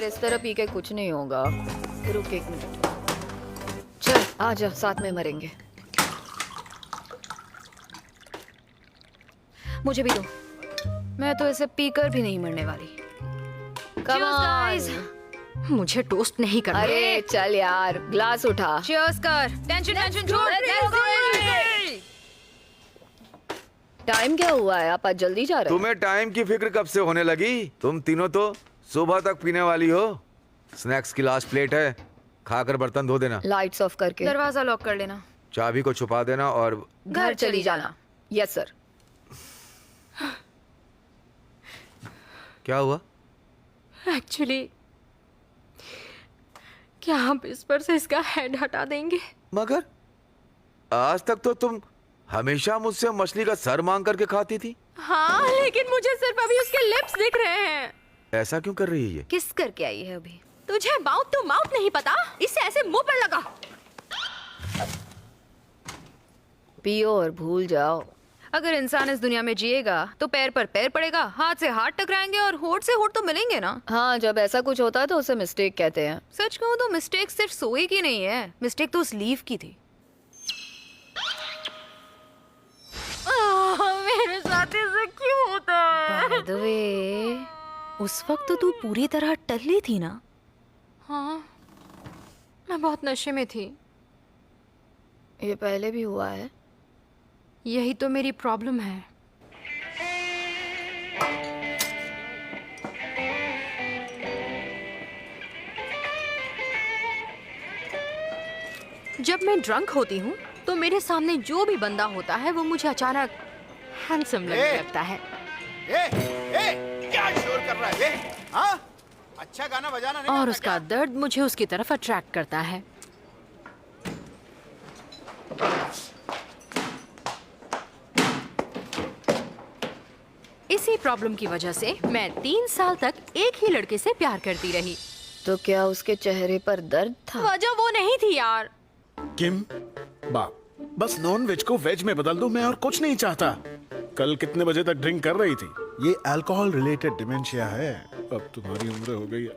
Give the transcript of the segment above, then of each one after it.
इस तरह पी के कुछ नहीं होगा। रुक एक मिनट। चल आजा, साथ में मरेंगे। मुझे भी दो, मैं तो ऐसे पीकर भी नहीं मरने वाली। Come on. मुझे टोस्ट नहीं करना। अरे चल यार, ग्लास उठा। चीयर्स कर। टेंशन छोड़। टाइम क्या हुआ है? आप आज जल्दी जा रहे हो? तुम्हें टाइम की फिक्र कब से होने लगी? तुम तीनों तो सुबह तक पीने वाली हो। स्नैक्स की लास्ट प्लेट है, खाकर बर्तन धो देना। लाइट्स ऑफ करके दरवाजा लॉक कर लेना। चाबी को छुपा देना और घर चली जाना। Yes sir. क्या हुआ? एक्चुअली क्या आप इस पर से इसका हेड हटा देंगे? मगर आज तक तो तुम हमेशा मुझसे मछली का सर मांग करके खाती थी। हाँ, लेकिन मुझे सिर्फ अभी उसके लिप्स दिख रहे हैं। ऐसा क्यों कर रही है ये? किस करके आई है अभी? तुझे माउथ टू माउथ नहीं पता? इससे ऐसे मुंह पर लगा। पियो और भूल जाओ। अगर इंसान इस दुनिया में जिएगा तो पैर पर पैर पड़ेगा, हाथ से हाथ टकराएंगे और होठ से होठ तो मिलेंगे ना। हाँ, जब ऐसा कुछ होता है तो उसे मिस्टेक कहते हैं। सच कहूँ तो मिस्टेक सिर्फ सोए की नहीं है, मिस्टेक तो उस लीव की थी। मेरे साथ ऐसा क्यों होता है? बाय द वे, उस वक्त तो तू पूरी तरह टल्ली थी ना? हाँ, मैं बहुत नशे में थी। ये पहले भी हुआ है। यही तो मेरी प्रॉब्लम है। जब मैं ड्रंक होती हूँ तो मेरे सामने जो भी बंदा होता है वो मुझे अचानक हैंडसम लगने लगता है। क्या शोर कर रहा है? हाँ? अच्छा गाना बजाना नहीं और आता उसका दर्द मुझे उसकी तरफ अट्रैक्ट करता है। इसी प्रॉब्लम की वजह से मैं 3 साल तक एक ही लड़के से प्यार करती रही। तो क्या उसके चेहरे पर दर्द था? वजह वो नहीं थी यार। किम, बाप, बस नॉन वेज को वेज में बदल दो, मैं और कुछ नहीं चाहता। कल कितने बजे तक ड्रिंक कर रही थी? ये अल्कोहल रिलेटेड डिमेंशिया है। अब तुम्हारी उम्र हो गई है।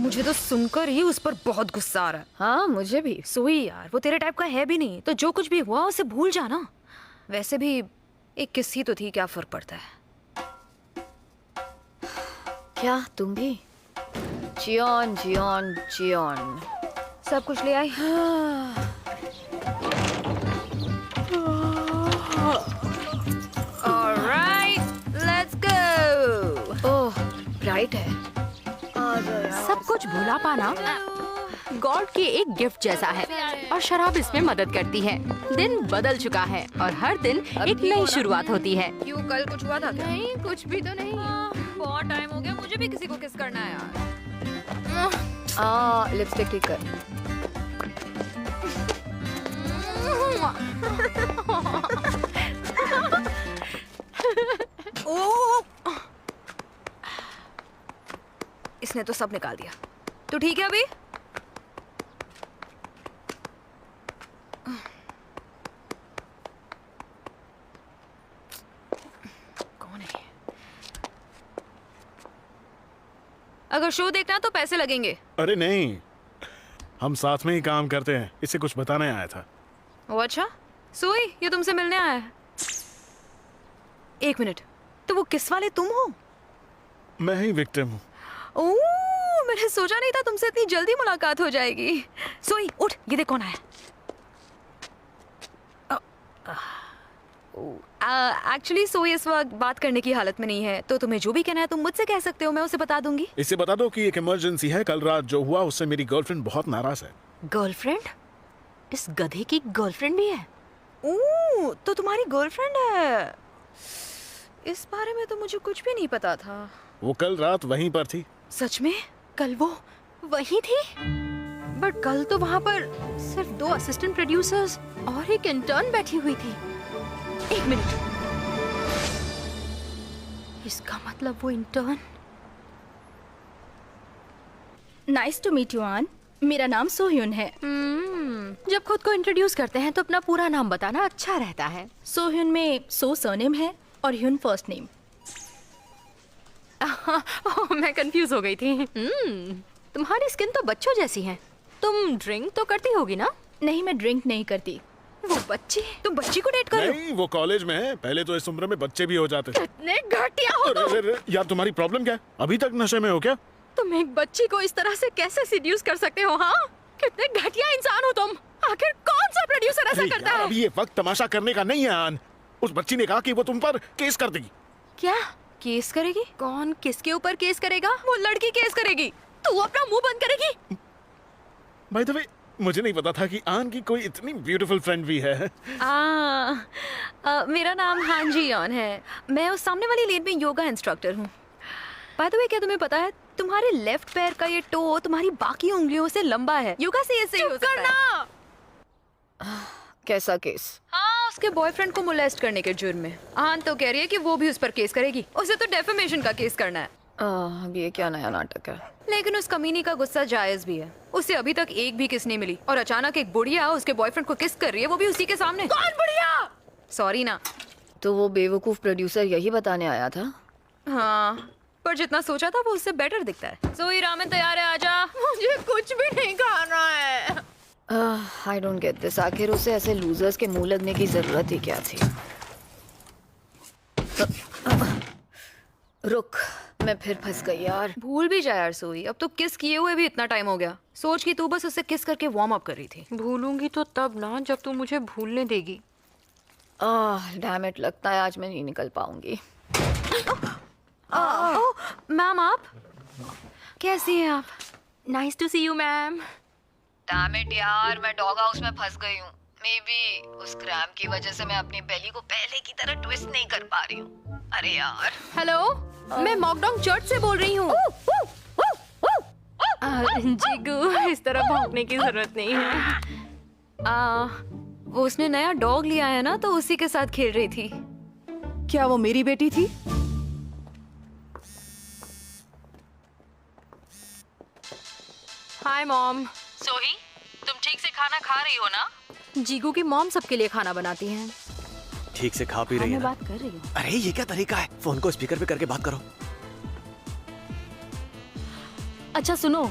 मुझे तो सुनकर ही उस पर बहुत गुस्सा आ रहा है। हाँ, मुझे भी। सोई यार, वो तेरे टाइप का है भी नहीं, तो जो कुछ भी हुआ उसे भूल जाना। वैसे भी एक किस ही तो थी, क्या फर्क पड़ता है? क्या तुम भी? जियोन जियोन जियोन। सब कुछ ले आई। Alright, let's go. Oh, bright है। आ जाओ यार। सब कुछ भुला पाना गॉड की एक गिफ्ट जैसा है और शराब इसमें मदद करती है। दिन बदल चुका है और हर दिन एक नई शुरुआत होती है। क्यों, कल कुछ हुआ था क्या? नहीं, कुछ भी तो नहीं। बहुत टाइम हो गया, मुझे भी किसी को किस करना है यार। लिपस्टिक ठीक कर। इसने तो सब निकाल दिया। तू ठीक है अभी? कौन है? अगर शो देखना तो पैसे लगेंगे। अरे नहीं, हम साथ में ही काम करते हैं, इसे कुछ बताने आया था। ओ अच्छा, सोई ये तुमसे मिलने आया है। एक मिनट, तो वो किस वाले तुम हो? मैं ही विक्टिम हूँ। ओह, मैंने सोचा नहीं था तुमसे इतनी जल्दी मुलाकात हो जाएगी। सोई उठ, ये देख कौन आया। एक्चुअली सोई इस वक्त बात करने की हालत में नहीं है, तो तुम्हें जो भी कहना है तुम मुझसे कह सकते हो, मैं उसे बता दूंगी। इसे बता दो कि एक इमरजेंसी है। कल रात जो हुआ उससे मेरी गर्लफ्रेंड बहुत नाराज है। गर्लफ्रेंड? इस गधे की गर्लफ्रेंड भी है? ओह, तो तुम्हारी गर्लफ्रेंड है। इस बारे में तो मुझे कुछ भी नहीं पता था। वो कल रात वहीं पर थी। सच में? कल वो वहीं थी? बट कल तो वहाँ पर सिर्फ 2 असिस्टेंट प्रोड्यूसर्स और एक इंटर्न बैठी हुई थी। एक मिनट, इसका मतलब वो intern. Nice to meet you आन। मेरा नाम सोह्यून है। जब खुद को इंट्रोड्यूस करते हैं तो अपना पूरा नाम बताना अच्छा रहता है। सोह्यून में सो सरनेम है और ह्यून फर्स्ट नेम। ओह, मैं कंफ्यूज हो गई थी। तुम्हारी स्किन तो बच्चों जैसी है। तुम ड्रिंक तो करती होगी ना? नहीं, मैं ड्रिंक नहीं करती। वो बच्ची, तुम बच्ची को डेट कर रहे हो? नहीं, वो कॉलेज में है। पहले तो इस उम्र में बच्चे भी हो जाते थे। कितने घटिया हो तुम। अरे, यार तुम्हारी प्रॉब्लम क्या है? अभी तक नशे में हो क्या? तुम एक बच्ची को इस तरह से कैसे सीड्यूस कर सकते हो? हाँ, कितने घटिया इंसान हो तुम। आखिर कौन सा प्रोड्यूसर ऐसा अरे करता यार, है? अभी ये वक्त तमाशा करने का नहीं है आन। उस बच्ची ने कहा कि वो तुम पर केस कर देगी। क्या केस करेगी? कौन किसके ऊपर केस करेगा? वो लड़की केस करेगी। तू अपना मुंह बंद करेगी? बाय द वे, मुझे नहीं पता था कि आन की कोई इतनी ब्यूटीफुल फ्रेंड भी है। मेरा नाम हांजी यॉन है। मैं उस सामने वाली लेन में योगा इंस्ट्रक्टर हूँ। बाय द वे, क्या तुम्हें पता है तुम्हारे लेफ्ट पैर का ये टो तुम्हारी बाकी उंगलियों से लंबा है। योगा से ये सही हो सकता है। कैसा केस? हाँ, उसके बॉयफ्रेंड को मोलेस्ट करने के जुर्म में। आन तो कह रही है कि वो भी उस पर केस करेगी। उसे तो डेफेमेशन का केस करना है। अब ये क्या नया नाटक है? लेकिन उस कमीनी का गुस्सा जायज भी है। उसे अभी तक एक भी किस नहीं मिली और अचानक एक बुढ़िया उसके बॉयफ्रेंड को किस कर रही है, वो भी उसी के सामने। कौन बुढ़िया? सॉरी ना। तो वो बेवकूफ प्रोड्यूसर यही बताने आया था। हाँ, पर जितना सोचा था वो उससे बेटर दिखता है। सोई रामेन तैयार है, आजा। मुझे कुछ भी नहीं खाना है। I don't get this. आखिर उसे ऐसे लूजर्स के मुंह लगने की जरूरत ही क्या थी? रुक, मैं फिर फंस गई यार। भूल भी जा यार सोई, अब तो किस किए हुए भी इतना टाइम हो गया। सोच कि तू बस उसे किस करके वार्म अप कर रही थी। भूलूंगी तो तब ना, जब तू मुझे भूलने देगी। डैम इट, लगता है आज मैं नहीं निकल पाऊंगी। मैम, आप कैसी हैं आप? Nice to see you ma'am. Damn it यार, मैं डॉग हाउस में फंस गई हूँ। मे बी उस क्रैम्प की वजह से मैं अपनी बेली को पहले की तरह ट्विस्ट नहीं कर पा रही हूँ। अरे यार। हेलो, मैं मॉकडाउन चर्च से बोल रही हूँ। जीगू, इस तरह भौंकने की जरूरत नहीं है। वो उसने नया डॉग लिया है ना, तो उसी के साथ खेल रही थी। क्या वो मेरी बेटी थी? Hi mom. सोही, तुम ठीक से खाना खा रही हो ना? जीगू की मॉम सबके लिए खाना बनाती हैं। ठीक से खा पी रही है मैं ना? बात कर रही हूँ। अरे ये क्या तरीका है? फोन को स्पीकर पे करके बात करो। अच्छा सुनो,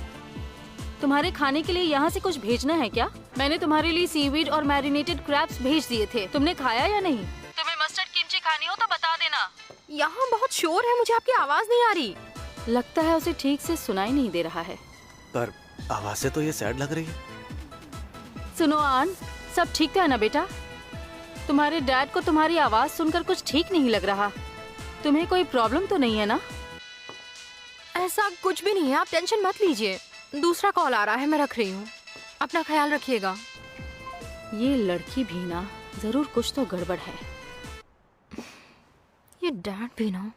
तुम्हारे खाने के लिए यहाँ से कुछ भेजना है क्या? मैंने तुम्हारे लिए सीवीड और मैरिनेटेड क्रैब्स भेज दिए थे, तुमने खाया या नहीं? तुम्हें मस्टर्ड किमची खानी हो तो बता देना। यहाँ बहुत शोर है, मुझे आपकी आवाज नहीं आ रही। लगता है उसे ठीक से सुनाई नहीं दे रहा है। पर आवाज से तो ये सैड लग रही है। सुनो आन, सब ठीक तो है ना बेटा? तुम्हारे डैड को तुम्हारी आवाज सुनकर कुछ ठीक नहीं लग रहा। तुम्हें कोई प्रॉब्लम तो नहीं है ना? ऐसा कुछ भी नहीं है, आप टेंशन मत लीजिए। दूसरा कॉल आ रहा है, मैं रख रही हूँ। अपना ख्याल रखिएगा। ये लड़की भी ना, जरूर कुछ तो गड़बड़ है। ये डैड भी ना।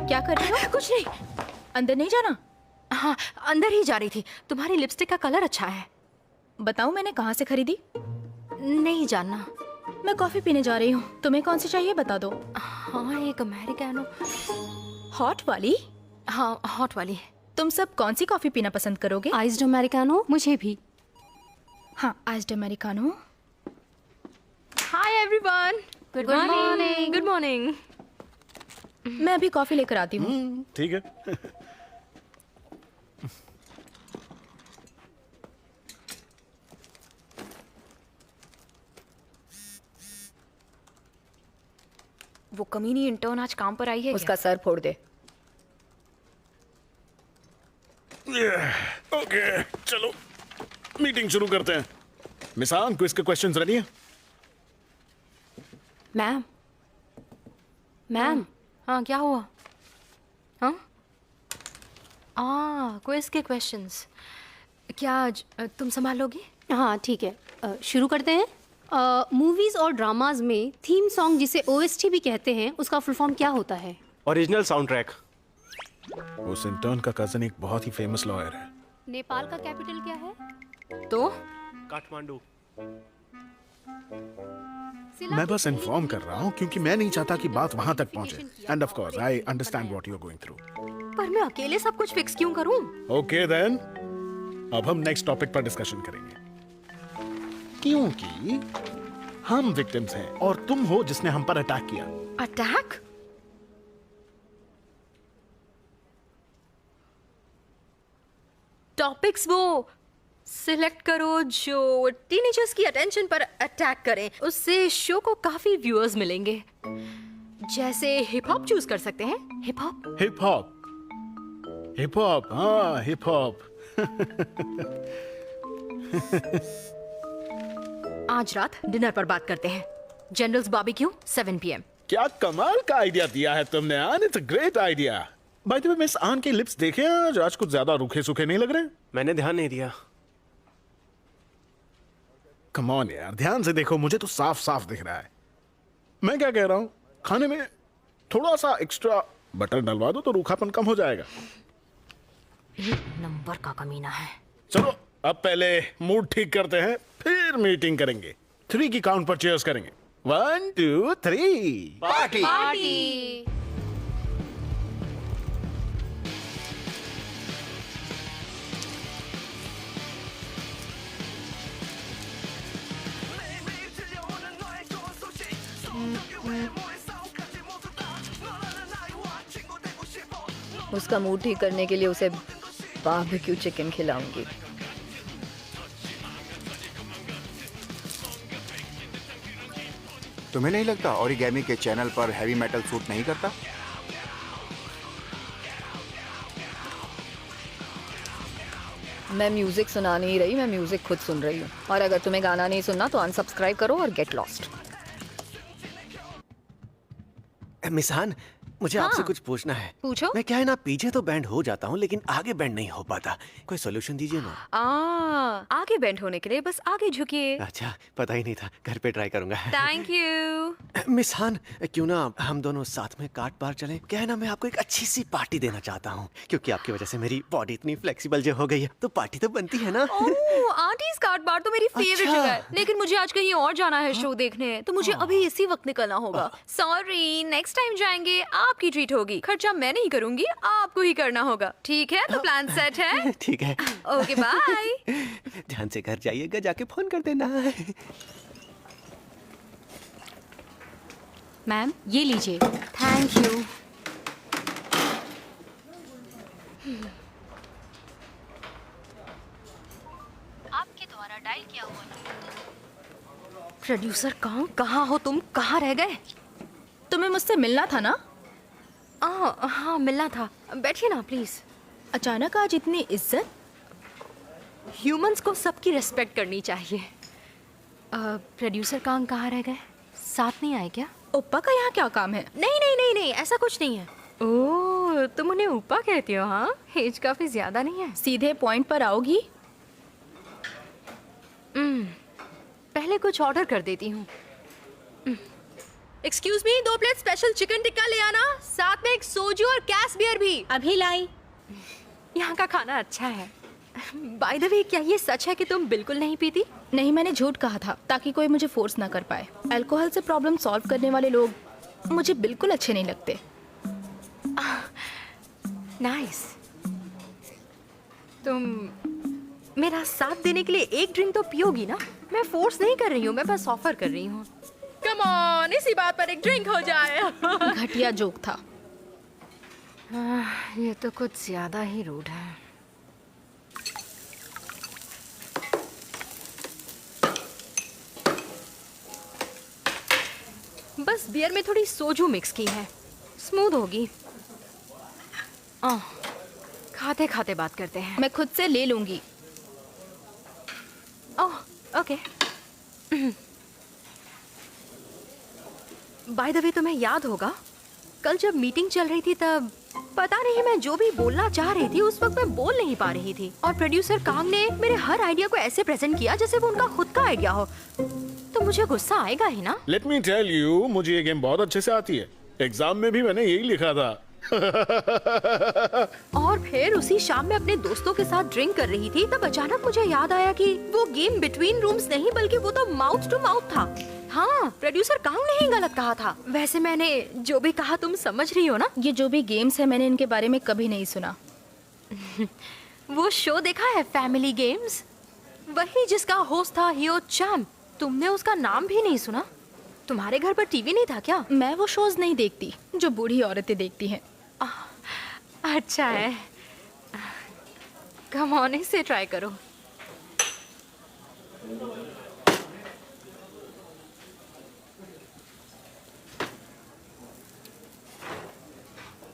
क्या कर रही हो? कुछ नहीं। अंदर नहीं जाना? हाँ, अंदर ही जा रही थी। तुम्हारी लिपस्टिक का कलर अच्छा है। बताऊं मैंने कहाँ से खरीदी? नहीं जानना। मैं कॉफी पीने जा रही हूँ। तुम्हें कौन सी चाहिए बता दो। हाँ, एक अमेरिकानो। हॉट वाली? हाँ, हॉट वाली। तुम सब कौन सी कॉफी पीना पसंद करोगे? आइस्ड अमेरिकानो मुझे भी। हाँ, iced americano. Hi everyone. Good morning. Good morning. मैं अभी कॉफी लेकर आती हूँ। ठीक है। वो कमीनी इंटर्न आज काम पर आई है। उसका सर फोड़ दे। ओके, चलो मीटिंग शुरू करते हैं। मिसान, क्विज के क्वेश्चंस रेडी हैं? मैम। मैम। हाँ, क्या हुआ? हाँ? क्विज के क्वेश्चंस। क्या आज तुम संभालोगी? हाँ ठीक है, शुरू करते हैं। मूवीज और ड्रामाज में थीम सॉन्ग जिसे ओएसटी भी कहते हैं, उसका फुल फॉर्म क्या होता है? Original sound track. उस इंटर्न का कजन एक बहुत ही फेमस लॉयर है। नेपाल का कैपिटल क्या है? तो काठमांडू। मैं बस इन्फॉर्म कर रहा हूँ क्योंकि मैं नहीं चाहता कि बात वहां तक पहुंचे। And of course I understand what you are going through. पर मैं अकेले सब कुछ फिक्स क्यों करूं? ओके देन, अब हम नेक्स्ट टॉपिक पर डिस्कशन करेंगे, क्योंकि हम विक्टिम्स हैं और तुम हो जिसने हम पर अटैक किया। अटैक? टॉपिक्स वो सिलेक्ट करो जो टीनेजर्स की अटेंशन पर अटैक करें, उससे शो को काफी व्यूअर्स मिलेंगे। जैसे हिप हॉप चूज कर सकते हैं। Hip hop? Hip hop, hip hop, हाँ हिप हॉप। आज रात डिनर पर बात करते हैं। Generals barbecue 7 PM। क्या कमाल का आइडिया दिया है तुमने आन, it's a great idea. Bye the way miss आन के लिप्स देखे आज कुछ ज्यादा रूखे सूखे नहीं लग रहे? मैंने ध्यान नहीं दिया। कम ऑन यार, ध्यान से देखो, मुझे तो साफ साफ दिख रहा है। मैं क्या कह रहा हूँ, खाने में थोड़ा सा एक्स्ट्रा बटर डलवा दो तो रूखापन कम हो जाएगा। नंबर का कमीना है। चलो अब पहले मूड ठीक करते हैं, फिर मीटिंग करेंगे। 3 की काउंट पर चीयर्स करेंगे। 1 2 3 पार्टी। उसका मूड ठीक करने के लिए उसे बारबेक्यू चिकन खिलाऊंगी। तुम्हें नहीं लगता ओरिगेमी के चैनल पर हैवी मेटल सूट नहीं करता? मैं म्यूजिक सुना नहीं रही, मैं म्यूजिक खुद सुन रही हूँ। और अगर तुम्हें गाना नहीं सुनना तो अनसब्सक्राइब करो और गेट लॉस्ट। मिसान, मुझे आपसे कुछ पूछना है। पूछो। मैं क्या है ना, पीछे तो बैंड हो जाता हूँ लेकिन आगे बैंड नहीं हो पाता। कोई सोल्यूशन दीजिए ना। आगे बेंड होने के लिए बस आगे झुकिए। अच्छा, पता ही नहीं था, घर पे ट्राई करूंगा। Thank you. मिसान, क्यों ना हम दोनों साथ में काट बार चलें? क्या है ना, मैं आपको एक अच्छी सी पार्टी देना चाहता हूँ, क्योंकि आपकी वजह से मेरी बॉडी इतनी फ्लेक्सिबल जो हो गई है, तो पार्टी तो बनती है ना। आंटीज काट बार तो मेरी फेवरेट अच्छा। जगह है, लेकिन मुझे आज कहीं और जाना है शो देखने, तो मुझे अभी इसी वक्त निकलना होगा। सॉरी, नेक्स्ट टाइम जाएंगे, आपकी ट्रीट होगी। खर्चा मैं नहीं करूंगी, आपको ही करना होगा। ठीक है, तो प्लान सेट है। ठीक है। Okay bye. ध्यान से घर जाइएगा, जाके फोन कर देना। मैम ये लीजिए। Thank you. आपके द्वारा डायल किया हुआ प्रोड्यूसर कहाँ हो तुम? कहाँ रह गए? तुम्हें मुझसे मिलना था ना? हाँ मिलना था। बैठिए ना प्लीज। अचानक आज इतनी इज्जत? ह्यूमंस को सबकी रेस्पेक्ट करनी चाहिए। प्रोड्यूसर कांग कहाँ रह गए? साथ नहीं आए क्या? ओप्पा का यहाँ क्या काम है? नहीं, ऐसा कुछ नहीं है। ओह, तुम उन्हें ऊपा कहती हो? हाँ, एज काफी ज्यादा नहीं है। सीधे पॉइंट पर आओगी? पहले कुछ ऑर्डर कर देती हूँ। Excuse me, 2 plate special chicken tikka ले आना, साथ में एक सोजू और कैस बियर भी। अभी लाई। यहाँ का खाना अच्छा है। बाय द वे, क्या ये सच है कि तुम बिल्कुल नहीं पीती? नहीं, मैंने झूठ कहा था ताकि कोई मुझे फोर्स ना कर पाए। अल्कोहल से प्रॉब्लम सॉल्व करने वाले लोग मुझे बिल्कुल अच्छे नहीं लगते। नाइस। तुम मेरा साथ देने के लिए एक ड्रिंक तो पियोगी ना? मैं फोर्स नहीं कर रही हूँ, मैं बस ऑफर कर रही हूँ। कम ऑन, इसी बात पर एक ड्रिंक हो जाए। घटिया जोक था। ये तो कुछ ज्यादा ही रूड है। बस बियर में थोड़ी सोजू मिक्स की है, स्मूथ होगी। खाते खाते बात करते हैं। मैं खुद से ले लूंगी। ओह, ओके। बाय द वे, तुम्हें याद होगा कल जब मीटिंग चल रही थी तब पता नहीं मैं जो भी बोलना चाह रही थी उस वक्त मैं बोल नहीं पा रही थी, और प्रोड्यूसर कांग ने मेरे हर आइडिया को ऐसे प्रेजेंट किया जैसे वो उनका खुद का आइडिया हो, तो मुझे गुस्सा आएगा ही ना। लेट मी टेल यू, मुझे ये गेम बहुत अच्छे से आती है। एग्जाम में भी मैंने यही लिखा था। और फिर उसी शाम में अपने दोस्तों के साथ ड्रिंक कर रही थी, तब अचानक मुझे याद आया कि वो गेम बिटवीन रूम्स नहीं बल्कि वो तो माउथ टू माउथ था। हाँ, प्रोड्यूसर कांग ने ही गलत कहा था। वैसे मैंने जो भी कहा तुम समझ रही हो ना? ये जो भी गेम्स है मैंने इनके बारे में कभी नहीं सुना। वो शो देखा है फैमिली गेम्स? वही जिसका होस्ट था हियो चाम। तुमने उसका नाम भी नहीं सुना? तुम्हारे घर पर टीवी नहीं था क्या? मैं वो शोज नहीं देखती जो बूढ़ी औरतें देखती हैं। अच्छा है। कम ऑन, इसे ट्राई करो।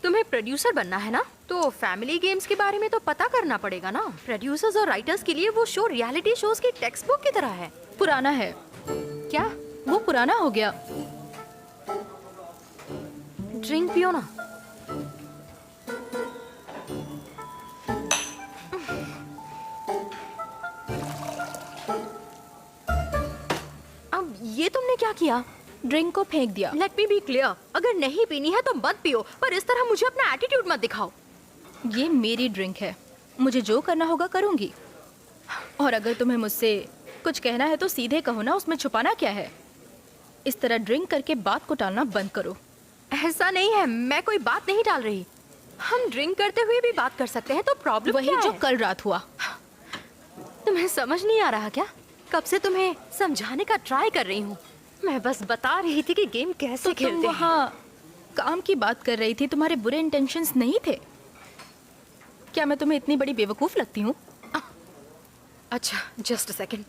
तुम्हें प्रोड्यूसर बनना है ना, तो फैमिली गेम्स के बारे में तो पता करना पड़ेगा ना। प्रोड्यूसर्स और राइटर्स के लिए वो शो रियलिटी शोज की टेक्स्ट बुक की तरह है। पुराना है। क्या? वो पुराना हो गया। ड्रिंक पियो ना। अब ये तुमने क्या किया? ड्रिंक को फेंक दिया। लेट मी बी क्लियर, अगर नहीं पीनी है तो मत पियो, पर इस तरह मुझे अपना एटीट्यूड मत दिखाओ। ये मेरी ड्रिंक है, मुझे जो करना होगा करूंगी। और अगर तुम्हें मुझसे कुछ कहना है तो सीधे कहो ना, उसमें छुपाना क्या है? इस तरह ड्रिंक करके बात को टालना बंद करो। ऐसा नहीं है, मैं कोई बात नहीं टाल रही। हम ड्रिंक करते हुए भी बात कर सकते हैं, तो प्रॉब्लम वही क्या जो है? कल रात हुआ। तुम्हें समझ नहीं आ रहा क्या? कब से तुम्हें समझाने का ट्राई कर रही हूँ। मैं बस बता रही थी कि गेम कैसे तो तुम खेलते हैं। वहाँ काम की बात कर रही थी, तुम्हारे बुरे इंटेंशंस नहीं थे। क्या मैं तुम्हें इतनी बड़ी बेवकूफ लगती हूँ? अच्छा, जस्ट अ सेकंड।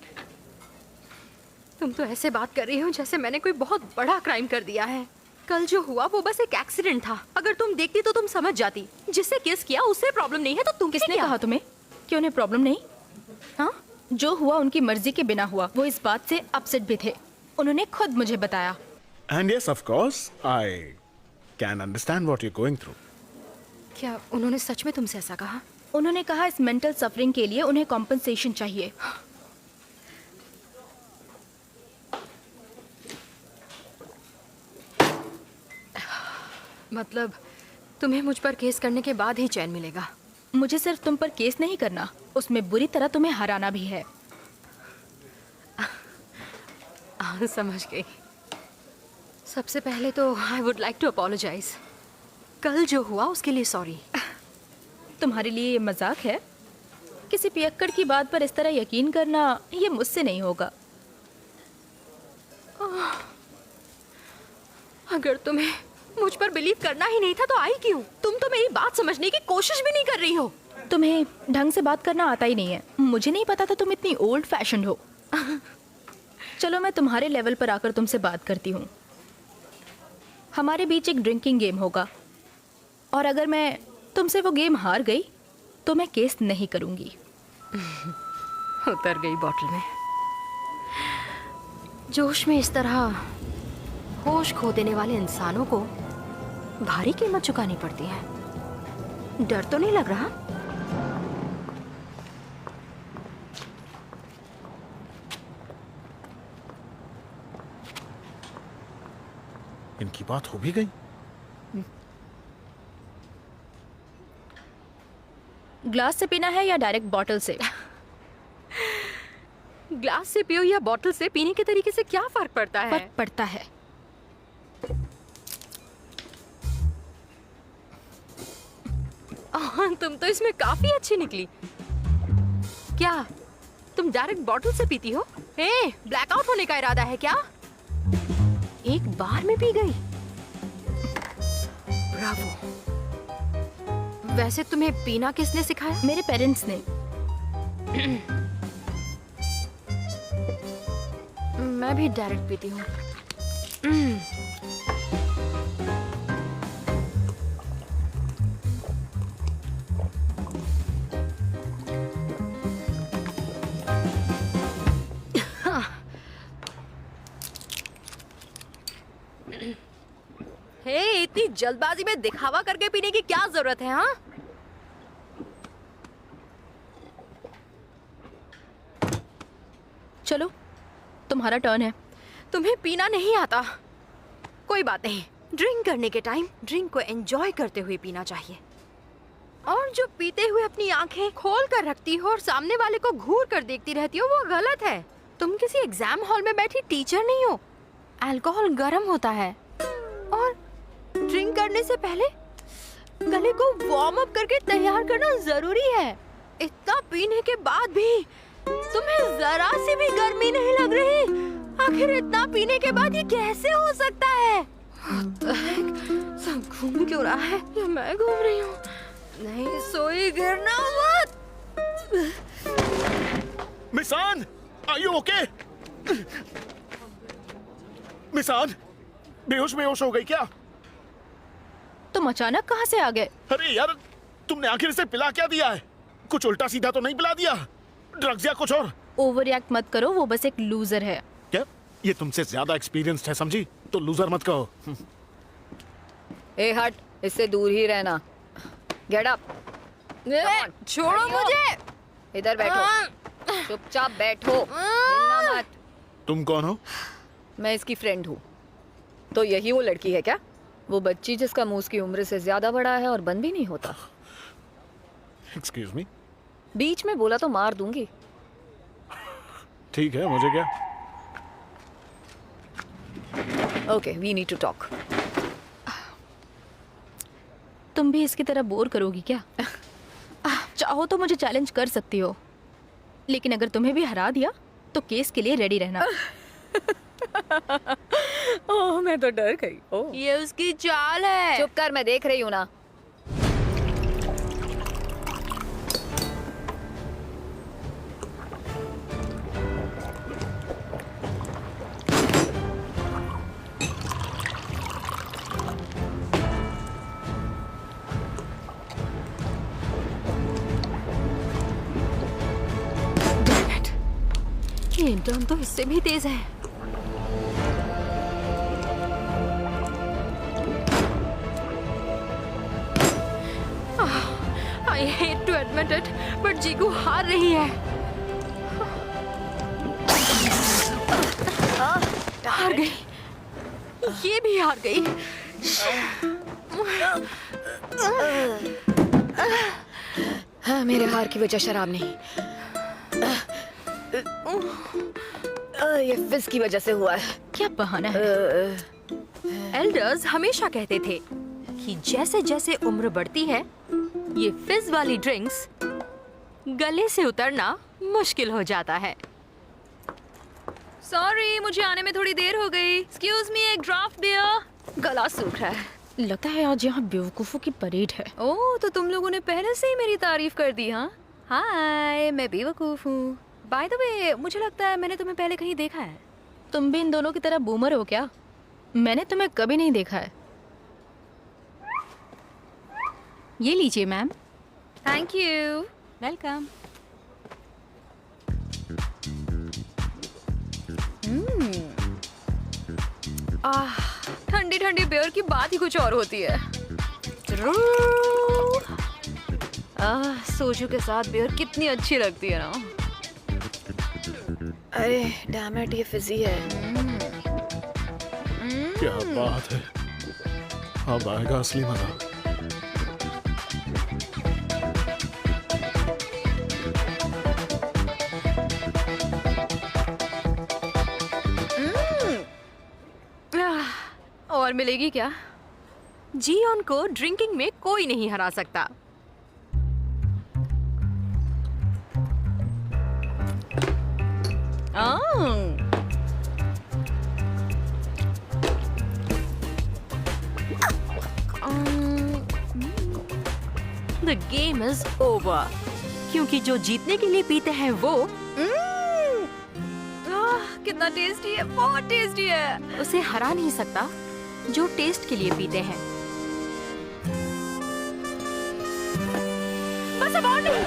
तुम तो ऐसे बात कर रही हो जैसे मैंने कोई बहुत बड़ा क्राइम कर दिया है। कल जो हुआ वो बस एक एक्सीडेंट था। अगर तुम देखती तो तुम समझ जाती। जिससे किस किया उससे प्रॉब्लम नहीं है, तो तुम किसने कहा तुम्हें कि उन्हें प्रॉब्लम नहीं? हाँ, जो हुआ उनकी मर्जी के बिना हुआ। वो इस बात से अपसेट भी थे, उन्होंने खुद मुझे बताया। And yes, of course, I can understand what you're going through. क्या उन्होंने सच में तुमसे ऐसा कहा? उन्होंने कहा इस मेंटल सफरिंग के लिए उन्हें कॉम्पनसेशन चाहिए। मतलब तुम्हें मुझ पर केस करने के बाद ही चैन मिलेगा? मुझे सिर्फ तुम पर केस नहीं करना, उसमें बुरी तरह तुम्हें हराना भी है। समझ गई। सबसे पहले तो I would like to apologise. कल जो हुआ उसके लिए सॉरी। तुम्हारे लिए ये मजाक है? किसी पियक्कड़ की बात पर इस तरह यकीन करना, ये मुझसे नहीं होगा। अगर तुम्हें मुझ पर बिलीव करना ही नहीं था तो आई क्यों? तुम तो मेरी बात समझने की कोशिश भी नहीं कर रही हो। तुम्हें ढंग से बात करना आता ही नहीं है। मुझे नहीं पता था तुम इतनी ओल्ड फैशन हो। चलो मैं तुम्हारे लेवल पर आकर तुमसे बात करती हूँ। हमारे बीच एक ड्रिंकिंग गेम होगा, और अगर मैं तुमसे वो गेम हार गई तो मैं केस नहीं करूँगी। उतर गई बॉटल में। जोश में इस तरह होश खो देने वाले इंसानों को भारी कीमत चुकानी पड़ती है। डर तो नहीं लग रहा? इनकी बात हो भी गई। ग्लास से पीना है या डायरेक्ट बॉटल से? ग्लास से पियो या बॉटल से, पीने के तरीके से क्या फर्क पड़ता है? फर्क पड़ता है। तुम तो इसमें काफी अच्छी निकली। क्या तुम डायरेक्ट बॉटल से पीती हो? ब्लैकआउट होने का इरादा है क्या? एक बार में पी गई। ब्रावो। वैसे तुम्हें पीना किसने सिखाया? मेरे पेरेंट्स ने। मैं भी डायरेक्ट पीती हूँ। इतनी जल्दबाजी में दिखावा करके पीने की क्या जरूरत है? हाँ, चलो तुम्हारा टर्न है। तुम्हें पीना नहीं आता? कोई बात नहीं। ड्रिंक करने के टाइम ड्रिंक को एंजॉय करते हुए पीना चाहिए। और जो पीते हुए अपनी आंखें खोल कर रखती हो और सामने वाले को घूर कर देखती रहती हो, वो गलत है। तुम किसी एग्जाम हॉल में बैठी टीचर नहीं हो। अल्कोहल गर्म होता है, और ड्रिंक करने से पहले गले को वार्म अप करके तैयार करना जरूरी है। पीने के बाद भी तुम्हें जरा सी भी गर्मी नहीं लग रही? आखिर इतना पीने के बाद ये कैसे हो सकता है? सब घूम क्यों रहा है? या मैं घूम रही हूँ? नहीं सोई, गिरना मत। मिसान, आर यू ओके? मिसान, बेहोश हो गई क्या? तुम अचानक कहाँ से आ गए? अरे यार, तुमने आखिर से पिला क्या दिया है? कुछ उल्टा सीधा तो नहीं पिला दिया? ड्रग्स या कुछ और? ओवर रिएक्ट मत करो, वो बस एक लूजर है। क्या? ये तुमसे ज्यादा एक्सपीरियंस्ड है, समझी? तो लूजर मत कहो। ए हट, इससे दूर ही रहना। Get up. छोड़ो मुझे। इधर बैठो, चुपचाप बैठो, हिलना मत। तुम कौन हो? मैं इसकी फ्रेंड हूँ। तो यही वो लड़की है क्या? वो बच्ची जिसका मुंह उसकी उम्र से ज्यादा बड़ा है और बंद भी नहीं होता। Excuse me. बीच में बोला तो मार दूंगी। ठीक है, मुझे क्या? Okay, we need to talk. तुम भी इसकी तरह बोर करोगी क्या? चाहो तो मुझे चैलेंज कर सकती हो, लेकिन अगर तुम्हें भी हरा दिया तो केस के लिए रेडी रहना। ओह, मैं तो डर गई। ओह, ये उसकी चाल है। चुप कर, मैं देख रही हूँ ना। ये इंटर्न तो इससे भी तेज है। I hate to admit it, but जीगू हार रही है। हार गई। ये भी हार गई। हाँ, मेरे हार की वजह शराब नहीं, ये फिज की वजह से हुआ है। क्या बहाना है? एल्डर्स हमेशा कहते थे कि जैसे जैसे उम्र बढ़ती है, ये फिज वाली ड्रिंक्स गले से उतरना मुश्किल हो जाता है। सॉरी, मुझे आने में थोड़ी देर हो गई। एक्सक्यूज मी, एक ड्राफ्ट बियर। गला सूख रहा है। लगता है आज यहाँ बेवकूफों की परेड है। ओह, तो तुम लोगों ने पहले से ही मेरी तारीफ कर दी, हाँ? हाय, मैं बेवकूफ हूँ। बाय द वे, मुझे लगता है मैंने तुम्हें पहले कहीं देखा है। तुम भी इन दोनों की तरह बूमर हो क्या? मैंने तुम्हें कभी नहीं देखा है। ये लीजिए मैम। Thank you. वेलकम। ठंडी ठंडी बियर की बात ही कुछ और होती है। सोजू के साथ बियर कितनी अच्छी लगती है ना। अरे डैम इट, ये फिजी है। क्या बात है, अब आएगा असली मजा। और मिलेगी क्या? जियोन को ड्रिंकिंग में कोई नहीं हरा सकता। The game is over, क्योंकि जो जीतने के लिए पीते हैं वो कितना टेस्टी है, बहुत टेस्टी है। उसे हरा नहीं सकता जो टेस्ट के लिए पीते हैं। बस अब और नहीं।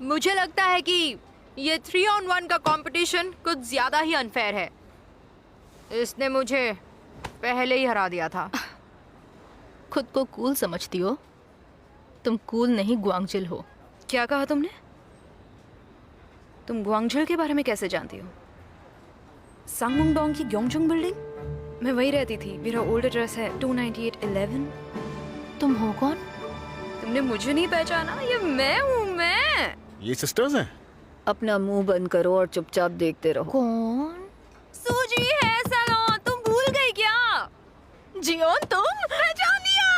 मुझे लगता है कि ये 3-on-1 का कंपटीशन कुछ ज्यादा ही अनफेयर है। इसने मुझे पहले ही हरा दिया था। खुद को कूल समझती हो? तुम कूल नहीं, ग्वांगजिल हो। क्या कहा तुमने? तुम ग्वांगझिल के बारे में कैसे जानती हो? सांगमुंगडोंग की ग्योंगजुंग बिल्डिंग? मैं वहीं रहती थी। मेरा ओल्ड एड्रेस है 29811। तुम हो कौन? तुमने मुझे नहीं पहचाना? ये मैं हूँ, मैं। ये सिस्टर्स हैं? अपना मुंह बंद करो और चुपचाप देखते रहो। कौन? सूजी है सलोन, तुम भूल गई क्या? जियोन, तुम? पहचान लिया।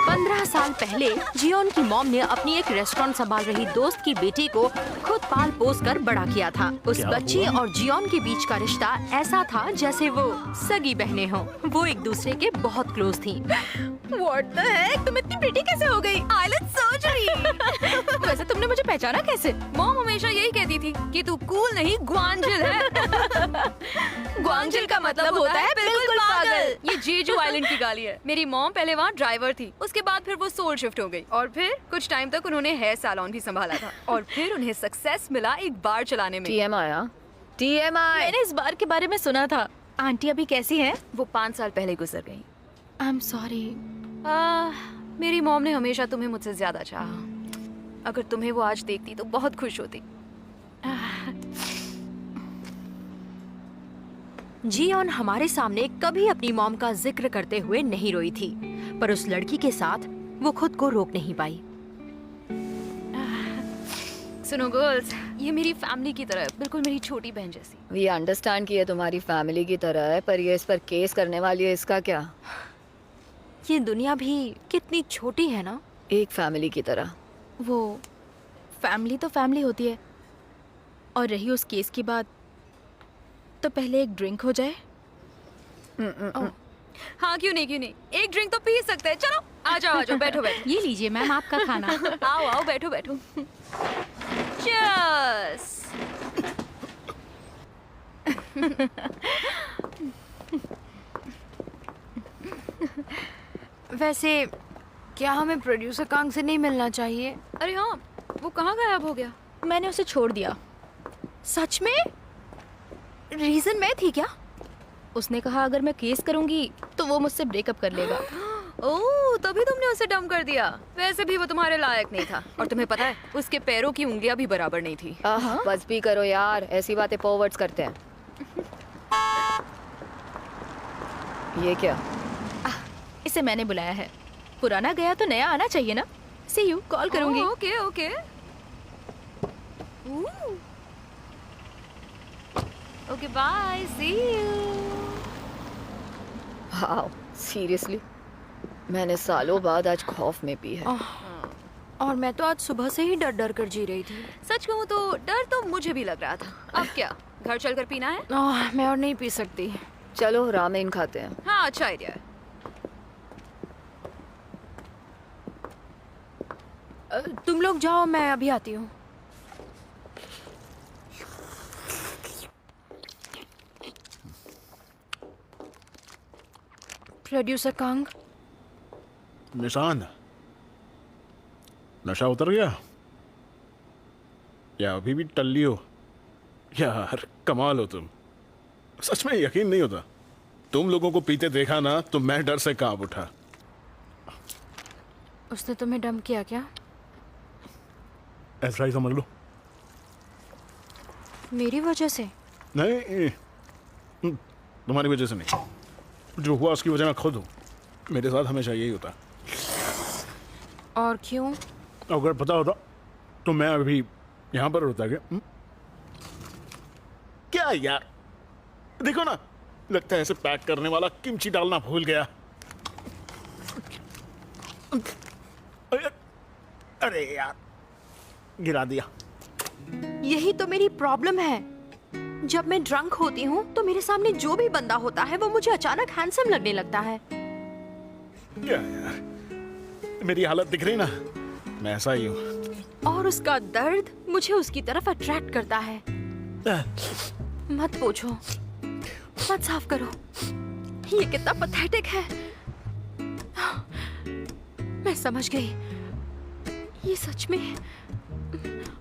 15 साल पहले जियोन की मॉम ने अपनी एक रेस्टोरेंट संभाल रही दोस्त की बेटी को खुद पाल पोस कर बड़ा किया था। उस बच्ची और जियोन के बीच का रिश्ता ऐसा था जैसे वो सगी बहनें हों। वो एक दूसरे के बहुत क्लोज थी। What the heck? तुम इतनी प्रिटी कैसे हो गई? Eyelet surgery. वैसे तुमने मुझे पहचाना कैसे? मॉम हमेशा यही कहती थी कि तू कूल नहीं ग्वांजिल है। ग्वांजिल का मतलब होता है बिल्कुल पागल। ये जेजू आइलैंड की गाली है। मेरी मॉम पहले वहाँ ड्राइवर थी, उसके बाद फिर वो सोल शिफ्ट हो गई और फिर कुछ टाइम तक उन्होंने हेयर सैलून भी संभाला था और फिर उन्हें सक्सेस मिला एक बार चलाने में। TMI। मैंने इस बार के बारे में सुना था। आंटी अभी कैसी हैं? वो 5 साल पहले गुजर गई। I'm sorry। मेरी मॉम ने हमेशा तुम्हें मुझसे ज्यादा चाहा। अगर तुम्हें वो आज देखती तो बहुत खुश होती। जियोन हमारे सामने कभी अपनी मॉम का जिक्र करते हुए नहीं रोई थी, पर उस लड़की के साथ वो खुद को रोक नहीं पाई। सुनो गर्ल्स, ये मेरी फैमिली की तरह है, बिल्कुल मेरी छोटी बहन जैसी। वी अंडरस्टैंड कि ये तुम्हारी फैमिली की तरह है, पर ये इस पर केस करने वाली है, इसका क्या? ये दुनिया भी कितनी छोटी है ना। एक फैमिली की तरह। वो फैमिली तो फैमिली होती है, और रही उस केस की बात, तो पहले एक ड्रिंक हो जाए। हाँ क्यों नहीं, एक ड्रिंक तो पी सकते हैं। चलो आ जाओ, बैठो। ये लीजिए मैम आपका खाना। आओ बैठो। Cheers! वैसे क्या हमें प्रोड्यूसर कांग से नहीं मिलना चाहिए? अरे हाँ, वो कहाँ गायब हो गया? मैंने उसे छोड़ दिया। सच में? रीजन मैं थी क्या? उसने कहा अगर मैं केस करूंगी तो वो मुझसे ब्रेकअप कर लेगा। ओह, तभी तुमने उसे डम कर दिया। वैसे भी वो तुम्हारे लायक नहीं था, और तुम्हें पता है उसके पैरों की उंगलियां भी बराबर नहीं थी। बस भी करो यार, ऐसी बातें फॉरवर्ड्स करते हैं। ये क्या? इसे मैंने बुलाया है। पुराना गया तो नया आना चाहिए ना। सी यू, कॉल करूंगी। Okay. Okay bye, see you. Wow, seriously मैंने सालों बाद आज खौफ में पी है। और मैं तो आज सुबह से ही डर कर जी रही थी। सच कहूँ तो डर तो मुझे भी लग रहा था। अब क्या, घर चलकर पीना है? मैं और नहीं पी सकती। चलो रामेन खाते हैं। हाँ, अच्छा आइडिया है। तुम लोग जाओ, मैं अभी आती हूँ। Producer Kang. निशान, नशा उतर गया या अभी भी टल्ली हो? यार कमाल हो तुम, सच में यकीन नहीं होता। तुम लोगों को पीते देखा ना तो मैं डर से कांप उठा। उसने तुम्हें डम किया क्या? ऐसा ही समझ लो। मेरी वजह से? नहीं, तुम्हारी वजह से नहीं। जो हुआ उसकी वजह मैं खुद हूँ। मेरे साथ हमेशा यही होता। और क्यों? अगर पता होता तो मैं अभी यहाँ पर होता क्या? क्या यार, देखो ना, लगता है ऐसे पैक करने वाला किमची डालना भूल गया। अरे यार, गिरा दिया। यही तो मेरी प्रॉब्लम है। जब मैं ड्रंक होती हूँ तो मेरे सामने जो भी बंदा होता है वो मुझे अचानक हैंडसम लगने लगता है। क्या यार, मेरी हालत दिख रही ना, मैं ऐसा ही हूँ। और उसका दर्द मुझे उसकी तरफ अट्रैक्ट करता है। मत पूछो, मत साफ करो। ये कितना पथेटिक है। मैं समझ गई, ये सच में।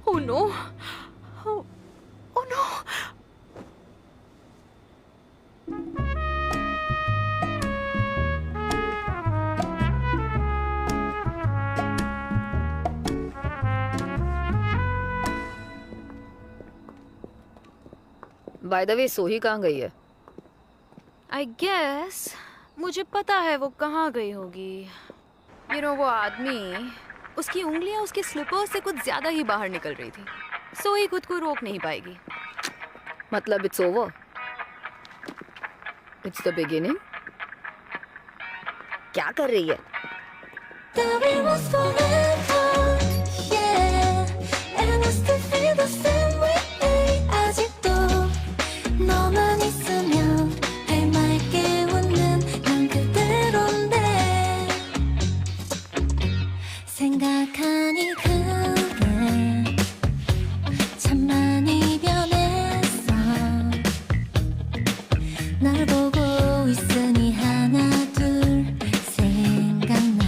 Oh no, oh no. By the way Sohee कहाँ गई है? आई गेस मुझे पता है वो कहाँ गई होगी। वो आदमी, उसकी उंगलियां उसके स्लीपर्स से कुछ ज्यादा ही बाहर निकल रही थी। सोही खुद को रोक नहीं पाएगी। मतलब it's over, it's the beginning. क्या कर रही है? that we was forever, yeah. And I still feel the same way. 아직도 너만 있으면 해맑게 웃는 난 그대로인데 생각하니 그대 참 많이 변했어. 널 보고 있으니 하나 둘 생각나.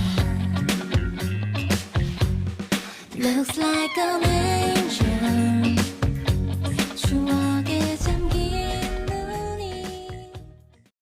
Looks like a